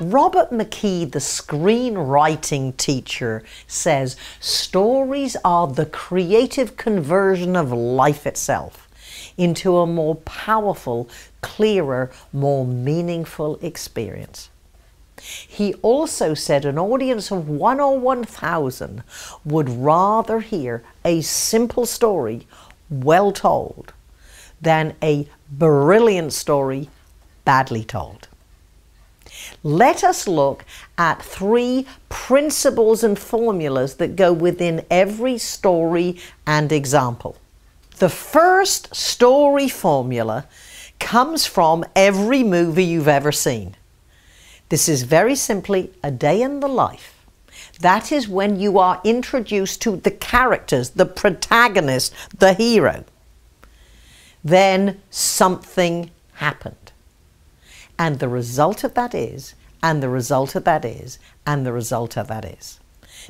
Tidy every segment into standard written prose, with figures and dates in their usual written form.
Robert McKee, the screenwriting teacher, says stories are the creative conversion of life itself into a more powerful, clearer, more meaningful experience. He also said an audience of 1 or 1,000 would rather hear a simple story, well told, than a brilliant story, badly told. Let us look at 3 principles and formulas that go within every story and example. The first story formula comes from every movie you've ever seen. This is very simply a day in the life. That is when you are introduced to the characters, the protagonist, the hero. Then something happened. And the result of that is, and the result of that is, and the result of that is.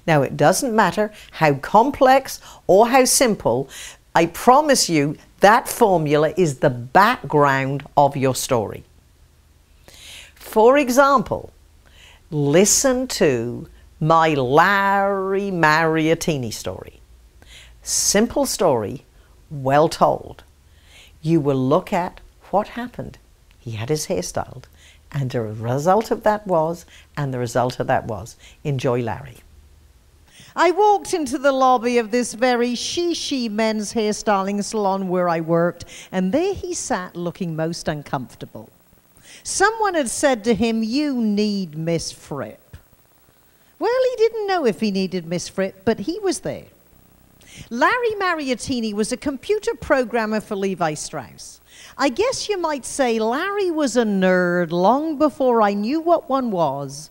Now, it doesn't matter how complex or how simple, I promise you that formula is the background of your story. For example, listen to my Larry Mariottini story. Simple story, well told. You will look at what happened. He had his hair styled, and the result of that was, and the result of that was. Enjoy Larry. I walked into the lobby of this very she men's hairstyling salon where I worked, and there he sat looking most uncomfortable. Someone had said to him, "You need Miss Fripp." Well, he didn't know if he needed Miss Fripp, but he was there. Larry Mariottini was a computer programmer for Levi Strauss. I guess you might say Larry was a nerd long before I knew what one was,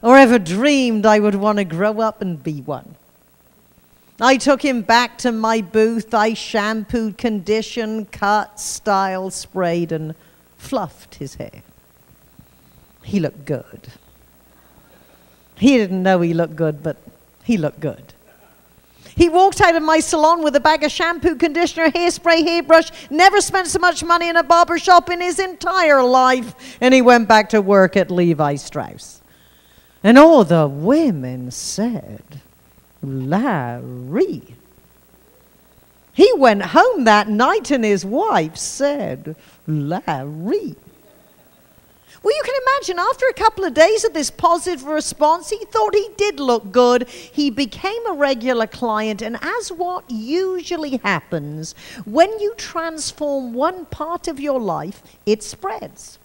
or ever dreamed I would want to grow up and be one. I took him back to my booth. I shampooed, conditioned, cut, styled, sprayed, and fluffed his hair. He looked good. He didn't know he looked good, but he looked good. He walked out of my salon with a bag of shampoo, conditioner, hairspray, hairbrush, never spent so much money in a barber shop in his entire life, and he went back to work at Levi Strauss. And all the women said, "Larry." He went home that night and his wife said, "Larry." Well, you can imagine, after a couple of days of this positive response, he thought he did look good. He became a regular client, and as what usually happens, when you transform one part of your life, it spreads.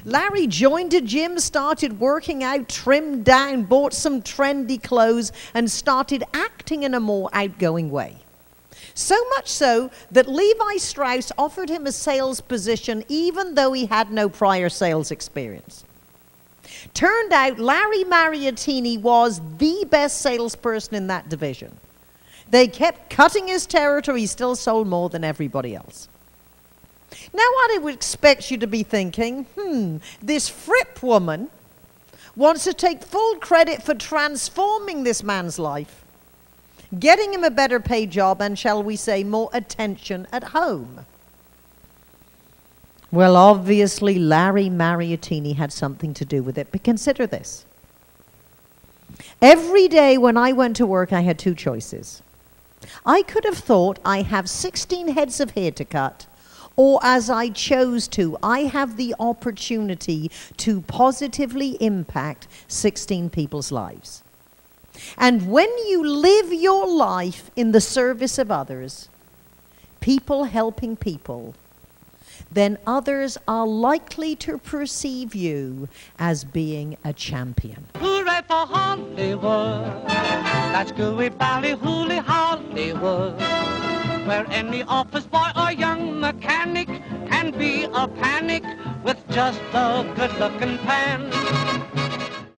Larry joined a gym, started working out, trimmed down, bought some trendy clothes, and started acting in a more outgoing way. So much so that Levi Strauss offered him a sales position even though he had no prior sales experience. Turned out Larry Mariottini was the best salesperson in that division. They kept cutting his territory. He still sold more than everybody else. Now I would expect you to be thinking, this Fripp woman wants to take full credit for transforming this man's life, getting him a better paid job, and, shall we say, more attention at home. Well, obviously, Larry Mariottini had something to do with it, but consider this. Every day when I went to work, I had 2 choices. I could have thought I have 16 heads of hair to cut, or as I chose to, I have the opportunity to positively impact 16 people's lives. And when you live your life in the service of others, people helping people, then others are likely to perceive you as being a champion. Hooray for Hollywood! That's gooey bally hooly Hollywood, where any office boy or young mechanic can be a panic with just a good-looking pan.